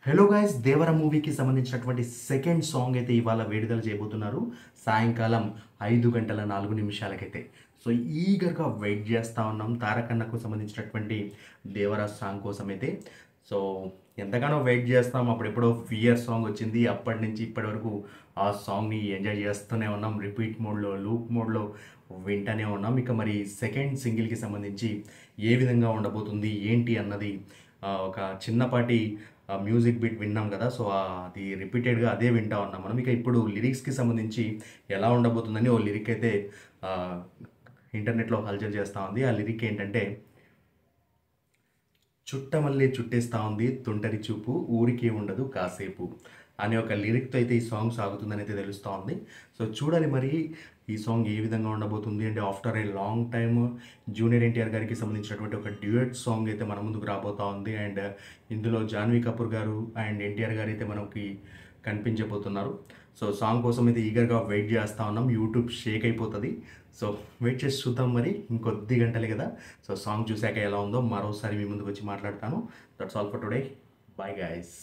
Hello guys, దేవర మూవీకి సంబంధించినటువంటి second song అయితే ఇవాళ విడుదల చేయబోతున్నారు సాయంకాలం 5 గంటల 4 నిమిషాలకైతే. సో ఈగర్గా వెయిట్ చేస్తూ ఉన్నాం తారకన్నకు సంబంధించినటువంటి దేవర సాంగ్ కోసం అయితే. సో ఎంతగానో వెయిట్ చేస్తాం. అప్పుడెప్పుడో ఫియర్ సాంగ్ వచ్చింది, అప్పటి నుంచి ఇప్పటి వరకు ఆ సాంగ్ని ఎంజాయ్ చేస్తూనే ఉన్నాం. రిపీట్ మోడ్లో, లూప్ మోడ్లో వింటూనే ఉన్నాం. ఇక మరి సెకండ్ సింగిల్కి సంబంధించి ఏ విధంగా ఉండబోతుంది ఏంటి అన్నది ఒక చిన్నపాటి మ్యూజిక్ బిట్ విన్నాం కదా. సో అది రిపీటెడ్గా అదే వింటా ఉన్నాం మనం. ఇక ఇప్పుడు లిరిక్స్కి సంబంధించి ఎలా ఉండబోతుందని ఓ లిరిక్ అయితే ఆ, ఇంటర్నెట్లో హల్చల్ చేస్తూ ఉంది. ఆ లిరిక్ ఏంటంటే, చుట్టమల్లే చుట్టేస్తూ ఉంది తుంటరి చూపు ఊరికే ఉండదు కాసేపు అనే ఒక లిరిక్తో అయితే ఈ సాంగ్ సాగుతుందని అయితే తెలుస్తూ ఉంది. సో చూడాలి మరి ఈ సాంగ్ ఏ విధంగా ఉండబోతుంది. అంటే after a long time junior NTR గారికి సంబంధించినటువంటి ఒక డ్యూయట్ సాంగ్ అయితే మన ముందుకు రాబోతూ ఉంది. అండ్ ఇందులో జాన్వీ కపూర్ గారు అండ్ ఎన్టీఆర్ గారు అయితే మనకి కనిపించబోతున్నారు. సో సాంగ్ కోసం అయితే ఈగర్గా వెయిట్ చేస్తూ ఉన్నాం. యూట్యూబ్ షేక్ అయిపోతుంది. సో వెయిట్ చేసి చూద్దాం మరి, ఇంకొద్ది గంటలే కదా. సో సాంగ్ చూశాక ఎలా ఉందో మరోసారి మీ ముందుకు వచ్చి మాట్లాడతాను. That's all for today. Bye guys.